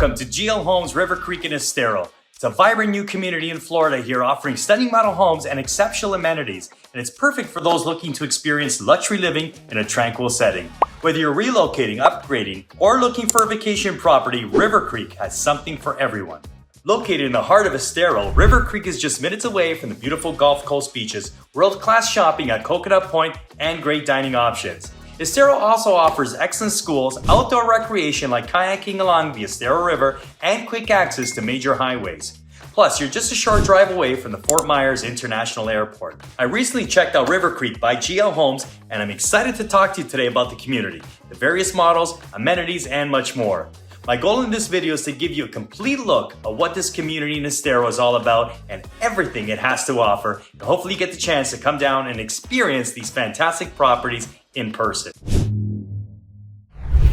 Welcome to GL Homes Rivercreek in Estero. It's a vibrant new community in Florida here offering stunning model homes and exceptional amenities. And it's perfect for those looking to experience luxury living in a tranquil setting. Whether you're relocating, upgrading, or looking for a vacation property, Rivercreek has something for everyone. Located in the heart of Estero, Rivercreek is just minutes away from the beautiful Gulf Coast beaches, world-class shopping at Coconut Point, and great dining options. Estero also offers excellent schools, outdoor recreation like kayaking along the Estero River, and quick access to major highways. Plus, you're just a short drive away from the Fort Myers International Airport. I recently checked out Rivercreek by GL Homes, and I'm excited to talk to you today about the community, the various models, amenities, and much more. My goal in this video is to give you a complete look at what this community in Estero is all about and everything it has to offer, and hopefully you get the chance to come down and experience these fantastic properties in person.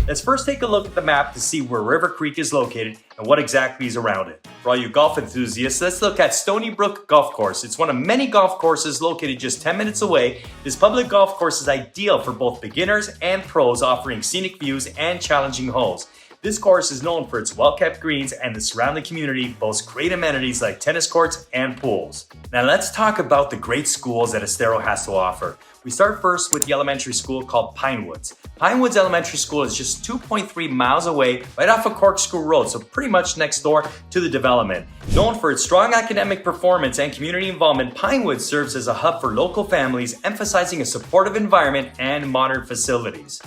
Let's first take a look at the map to see where Rivercreek is located and what exactly is around it. For all you golf enthusiasts, let's look at Stony Brook Golf Course. It's one of many golf courses located just 10 minutes away. This public golf course is ideal for both beginners and pros, offering scenic views and challenging holes. This course is known for its well-kept greens, and the surrounding community boasts great amenities like tennis courts and pools. Now let's talk about the great schools that Estero has to offer. We start first with the elementary school called Pinewoods. Pinewoods Elementary School is just 2.3 miles away, right off of Corkscrew Road, so pretty much next door to the development. Known for its strong academic performance and community involvement, Pinewoods serves as a hub for local families, emphasizing a supportive environment and modern facilities.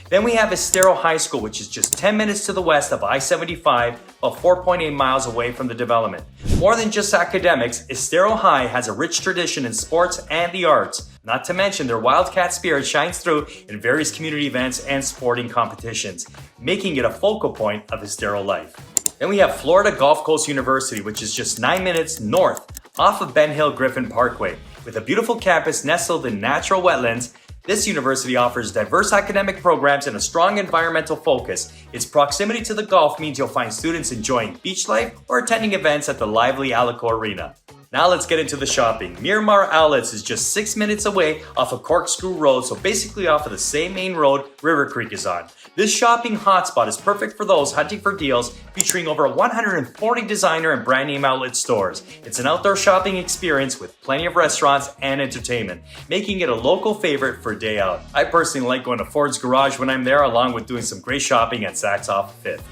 Then we have Estero High School, which is just 10 minutes to the west of I-75, about 4.8 miles away from the development. More than just academics, Estero High has a rich tradition in sports and the arts. Not to mention their Wildcat spirit shines through in various community events and sporting competitions, making it a focal point of Estero life. Then we have Florida Gulf Coast University, which is just 9 minutes north off of Ben Hill Griffin Parkway. With a beautiful campus nestled in natural wetlands, this university offers diverse academic programs and a strong environmental focus. Its proximity to the Gulf means you'll find students enjoying beach life or attending events at the lively Alico Arena. Now let's get into the shopping. Miramar Outlets is just 6 minutes away off of Corkscrew Road, so basically off of the same main road Rivercreek is on. This shopping hotspot is perfect for those hunting for deals, featuring over 140 designer and brand name outlet stores. It's an outdoor shopping experience with plenty of restaurants and entertainment, making it a local favorite for a day out. I personally like going to Ford's Garage when I'm there, along with doing some great shopping at Saks off 5th.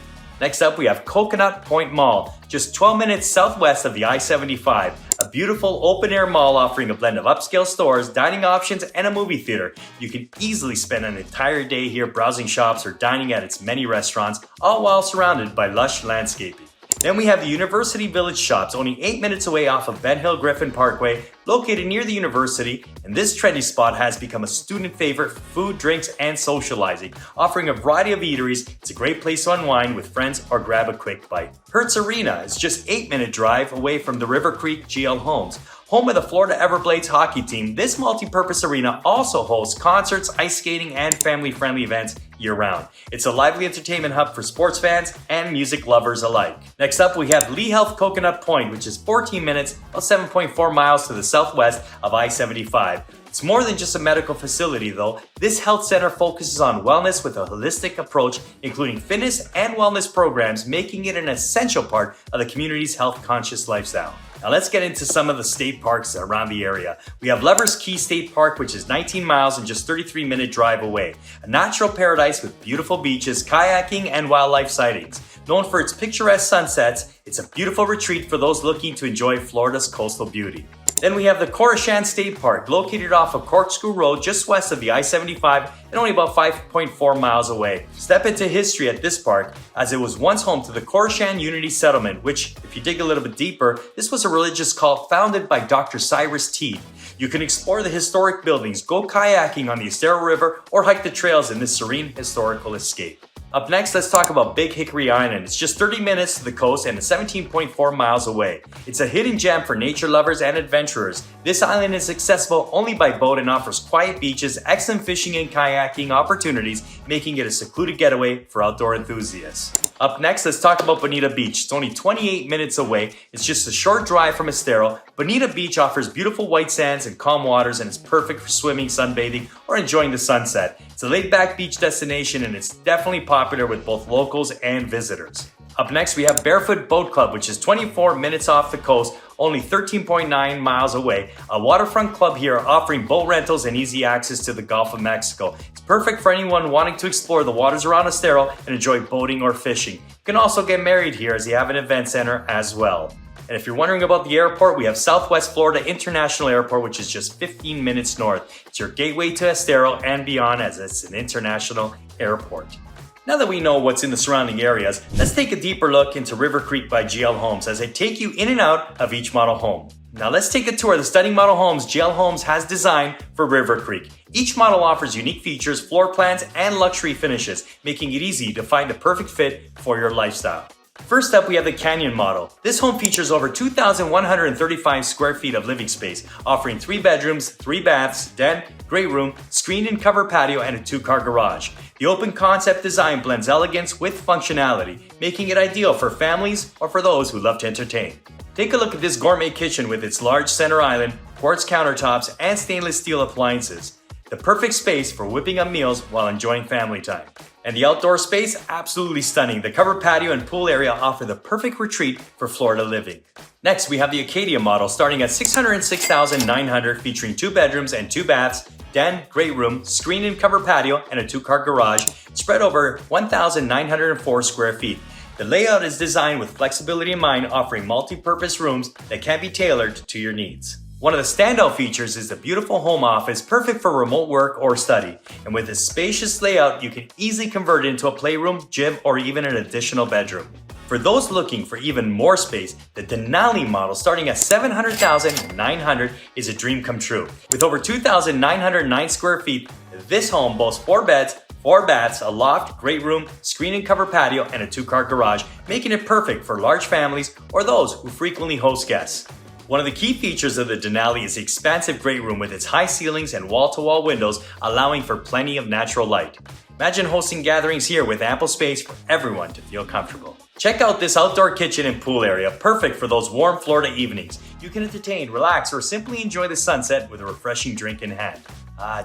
Next up, we have Coconut Point Mall, just 12 minutes southwest of the I-75. A beautiful open-air mall offering a blend of upscale stores, dining options, and a movie theater. You can easily spend an entire day here browsing shops or dining at its many restaurants, all while surrounded by lush landscaping. Then we have the University Village Shops, only 8 minutes away off of Ben Hill Griffin Parkway, located near the university, and this trendy spot has become a student favorite for food, drinks, and socializing. Offering a variety of eateries, it's a great place to unwind with friends or grab a quick bite. Hertz Arena is just 8-minute drive away from the Rivercreek GL Homes. Home of the Florida Everblades hockey team, this multi-purpose arena also hosts concerts, ice skating, and family-friendly events year-round. It's a lively entertainment hub for sports fans and music lovers alike. Next up, we have Lee Health Coconut Point, which is 14 minutes, or 7.4 miles to the southwest of I-75. It's more than just a medical facility though. This health center focuses on wellness with a holistic approach, including fitness and wellness programs, making it an essential part of the community's health-conscious lifestyle. Now let's get into some of the state parks around the area. We have Lovers Key State Park, which is 19 miles and just 33-minute drive away. A natural paradise with beautiful beaches, kayaking, and wildlife sightings. Known for its picturesque sunsets, it's a beautiful retreat for those looking to enjoy Florida's coastal beauty. Then we have the Coruscant State Park, located off of Corkscrew Road, just west of the I-75 and only about 5.4 miles away. Step into history at this park, as it was once home to the Coruscant Unity Settlement, which, if you dig a little bit deeper, this was a religious cult founded by Dr. Cyrus Teed. You can explore the historic buildings, go kayaking on the Estero River, or hike the trails in this serene historical escape. Up next, let's talk about Big Hickory Island. It's just 30 minutes to the coast and 17.4 miles away. It's a hidden gem for nature lovers and adventurers. This island is accessible only by boat and offers quiet beaches, excellent fishing and kayaking opportunities, making it a secluded getaway for outdoor enthusiasts. Up next, let's talk about Bonita Beach. It's only 28 minutes away. It's just a short drive from Estero. Bonita Beach offers beautiful white sands and calm waters, and it's perfect for swimming, sunbathing, or enjoying the sunset. It's a laid-back beach destination, and it's definitely popular with both locals and visitors. Up next, we have Barefoot Boat Club, which is 24 minutes off the coast, only 13.9 miles away. A waterfront club here offering boat rentals and easy access to the Gulf of Mexico. It's perfect for anyone wanting to explore the waters around Estero and enjoy boating or fishing. You can also get married here as they have an event center as well. And if you're wondering about the airport, we have Southwest Florida International Airport, which is just 15 minutes north. It's your gateway to Estero and beyond, as it's an international airport. Now that we know what's in the surrounding areas, let's take a deeper look into Rivercreek by GL Homes as I take you in and out of each model home. Now let's take a tour of the stunning model homes GL Homes has designed for Rivercreek. Each model offers unique features, floor plans, and luxury finishes, making it easy to find the perfect fit for your lifestyle. First up, we have the Canyon model. This home features over 2,135 square feet of living space, offering 3 bedrooms, 3 baths, den, great room, screened and covered patio, and a 2-car garage. The open concept design blends elegance with functionality, making it ideal for families or for those who love to entertain. Take a look at this gourmet kitchen with its large center island, quartz countertops, and stainless steel appliances. The perfect space for whipping up meals while enjoying family time. And the outdoor space, absolutely stunning. The covered patio and pool area offer the perfect retreat for Florida living. Next, we have the Acadia model starting at $606,900, featuring 2 bedrooms and 2 baths, den, great room, screened and covered patio, and a 2-car garage spread over 1,904 square feet. The layout is designed with flexibility in mind, offering multi-purpose rooms that can be tailored to your needs. One of the standout features is the beautiful home office, perfect for remote work or study. And with a spacious layout, you can easily convert it into a playroom, gym, or even an additional bedroom. For those looking for even more space, the Denali model starting at $700,900 is a dream come true. With over 2,909 square feet, this home boasts 4 beds, 4 baths, a loft, great room, screen and covered patio, and a 2-car garage, making it perfect for large families or those who frequently host guests. One of the key features of the Denali is the expansive great room with its high ceilings and wall-to-wall windows, allowing for plenty of natural light. Imagine hosting gatherings here with ample space for everyone to feel comfortable. Check out this outdoor kitchen and pool area, perfect for those warm Florida evenings. You can entertain, relax, or simply enjoy the sunset with a refreshing drink in hand.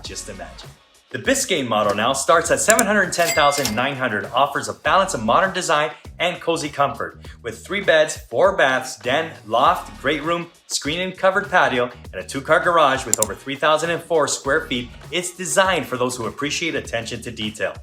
Just imagine. The Biscayne model now starts at $710,900, offers a balance of modern design and cozy comfort. With 3 beds, 4 baths, den, loft, great room, screen and covered patio, and a 2-car garage with over 3,004 square feet, it's designed for those who appreciate attention to detail.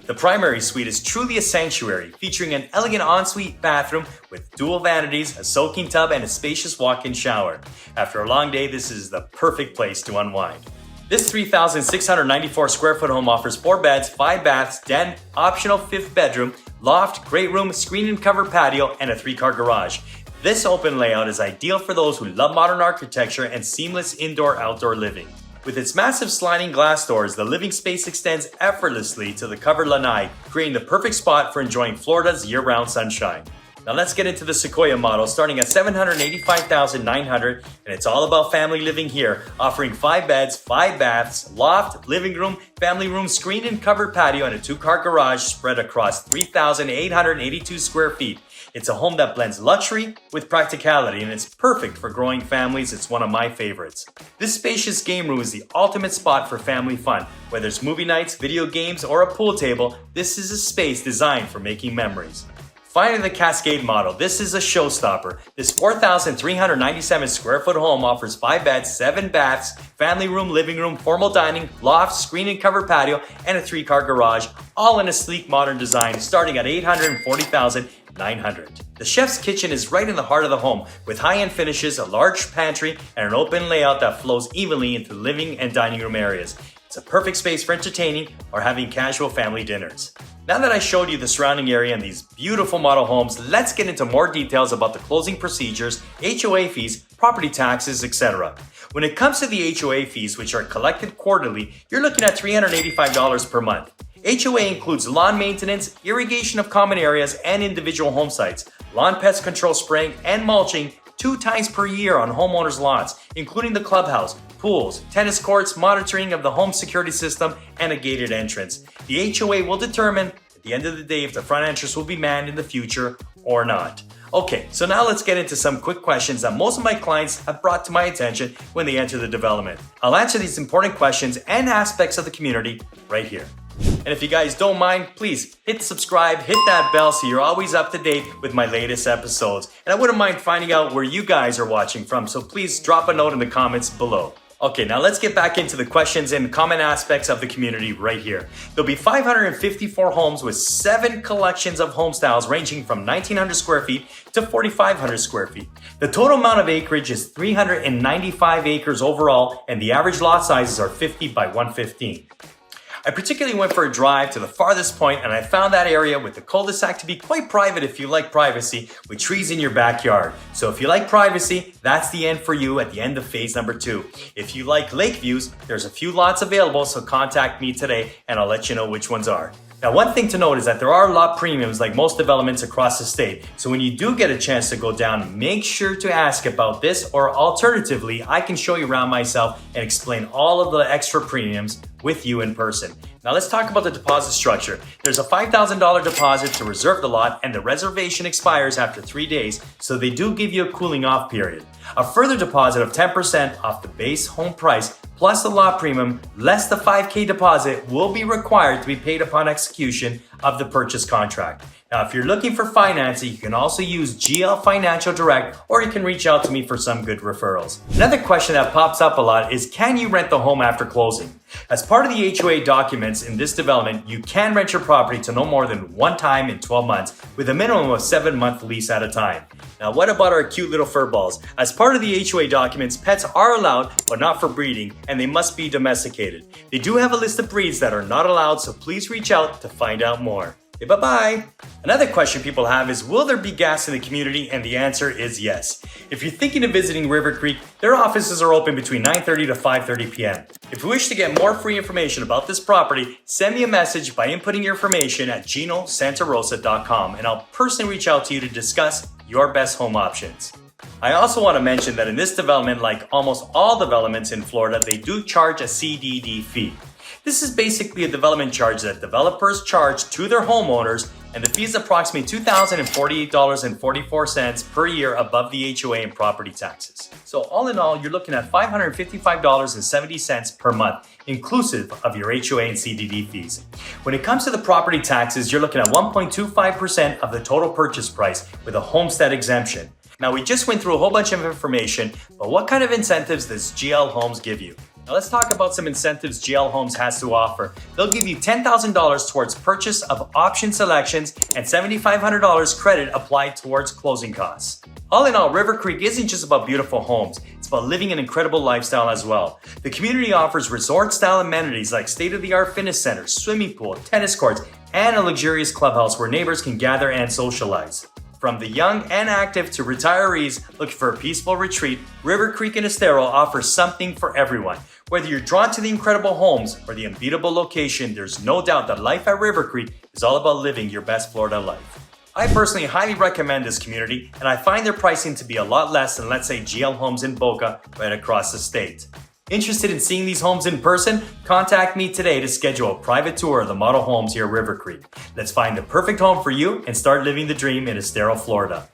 The primary suite is truly a sanctuary, featuring an elegant ensuite bathroom with dual vanities, a soaking tub, and a spacious walk-in shower. After a long day, this is the perfect place to unwind. This 3,694 square foot home offers 4 beds, 5 baths, den, optional 5th bedroom, loft, great room, screen and covered patio, and a 3-car garage. This open layout is ideal for those who love modern architecture and seamless indoor-outdoor living. With its massive sliding glass doors, the living space extends effortlessly to the covered lanai, creating the perfect spot for enjoying Florida's year-round sunshine. Now let's get into the Sequoia model starting at $785,900, and it's all about family living here, offering 5 beds, 5 baths, loft, living room, family room, screened and covered patio, and a 2-car garage spread across 3,882 square feet. It's a home that blends luxury with practicality, and it's perfect for growing families. It's one of my favorites. This spacious game room is the ultimate spot for family fun. Whether it's movie nights, video games, or a pool table, this is a space designed for making memories. Finally, the Cascade model. This is a showstopper. This 4,397 square foot home offers 5 beds, 7 baths, family room, living room, formal dining, loft, screen and covered patio, and a 3-car garage, all in a sleek modern design starting at $840,900. The chef's kitchen is right in the heart of the home with high-end finishes, a large pantry, and an open layout that flows evenly into the living and dining room areas. It's a perfect space for entertaining or having casual family dinners. Now that I showed you the surrounding area and these beautiful model homes, let's get into more details about the closing procedures, HOA fees, property taxes, etc. When it comes to the HOA fees, which are collected quarterly, you're looking at $385 per month. HOA includes lawn maintenance, irrigation of common areas and individual home sites, lawn pest control spraying and mulching 2 times per year on homeowners' lots, including the clubhouse, pools, tennis courts, monitoring of the home security system, and a gated entrance. The HOA will determine at the end of the day if the front entrance will be manned in the future or not. Okay, so now let's get into some quick questions that most of my clients have brought to my attention when they enter the development. I'll answer these important questions and aspects of the community right here. And if you guys don't mind, please hit subscribe, hit that bell so you're always up to date with my latest episodes. And I wouldn't mind finding out where you guys are watching from, so please drop a note in the comments below. Okay, now let's get back into the questions and common aspects of the community right here. There'll be 554 homes with 7 collections of home styles ranging from 1,900 square feet to 4,500 square feet. The total amount of acreage is 395 acres overall, and the average lot sizes are 50 by 115. I particularly went for a drive to the farthest point, and I found that area with the cul-de-sac to be quite private if you like privacy, with trees in your backyard. So if you like privacy, that's the end for you at the end of phase number 2. If you like lake views, there's a few lots available, so contact me today and I'll let you know which ones are. Now, one thing to note is that there are lot premiums like most developments across the state. So when you do get a chance to go down, make sure to ask about this, or alternatively, I can show you around myself and explain all of the extra premiums with you in person. Now let's talk about the deposit structure. There's a $5,000 deposit to reserve the lot, and the reservation expires after 3 days, so they do give you a cooling off period. A further deposit of 10% off the base home price plus the lot premium less the $5,000 deposit will be required to be paid upon execution of the purchase contract. Now, if you're looking for financing, you can also use GL Financial Direct, or you can reach out to me for some good referrals. Another question that pops up a lot is, can you rent the home after closing? As part of the HOA documents in this development, you can rent your property to no more than one time in 12 months with a minimum of 7-month lease at a time. Now, what about our cute little fur balls? As part of the HOA documents, pets are allowed, but not for breeding, and they must be domesticated. They do have a list of breeds that are not allowed, so please reach out to find out more. Okay, bye-bye. Another question people have is, will there be gas in the community? And the answer is yes. If you're thinking of visiting Rivercreek, their offices are open between 9:30 to 5:30 p.m. If you wish to get more free information about this property, send me a message by inputting your information at GinoSantarossa.com, and I'll personally reach out to you to discuss your best home options. I also want to mention that in this development, like almost all developments in Florida, they do charge a CDD fee. This is basically a development charge that developers charge to their homeowners, and the fee is approximately $2,048.44 per year above the HOA and property taxes. So all in all, you're looking at $555.70 per month, inclusive of your HOA and CDD fees. When it comes to the property taxes, you're looking at 1.25% of the total purchase price with a homestead exemption. Now, we just went through a whole bunch of information, but what kind of incentives does GL Homes give you? Now let's talk about some incentives GL Homes has to offer. They'll give you $10,000 towards purchase of option selections and $7,500 credit applied towards closing costs. All in all, Rivercreek isn't just about beautiful homes. It's about living an incredible lifestyle as well. The community offers resort-style amenities like state-of-the-art fitness centers, swimming pool, tennis courts, and a luxurious clubhouse where neighbors can gather and socialize. From the young and active to retirees looking for a peaceful retreat, Rivercreek and Estero offers something for everyone. Whether you're drawn to the incredible homes or the unbeatable location, there's no doubt that life at Rivercreek is all about living your best Florida life. I personally highly recommend this community, and I find their pricing to be a lot less than, let's say, GL Homes in Boca right across the state. Interested in seeing these homes in person? Contact me today to schedule a private tour of the model homes here at Rivercreek. Let's find the perfect home for you and start living the dream in Estero, Florida.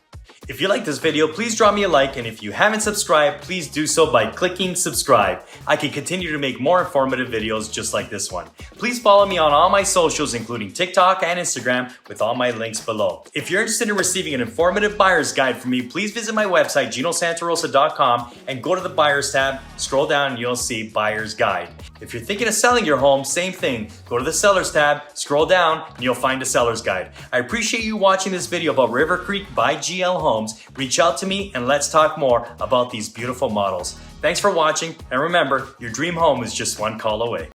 If you like this video, please drop me a like, and if you haven't subscribed, please do so by clicking subscribe. I can continue to make more informative videos just like this one. Please follow me on all my socials, including TikTok and Instagram, with all my links below. If you're interested in receiving an informative buyer's guide from me, please visit my website, GinoSantarossa.com, and go to the buyers tab, scroll down, and you'll see buyer's guide. If you're thinking of selling your home, same thing. Go to the sellers tab, scroll down, and you'll find a seller's guide. I appreciate you watching this video about Rivercreek by GL Homes. Reach out to me and let's talk more about these beautiful models. Thanks for watching, and remember, your dream home is just one call away.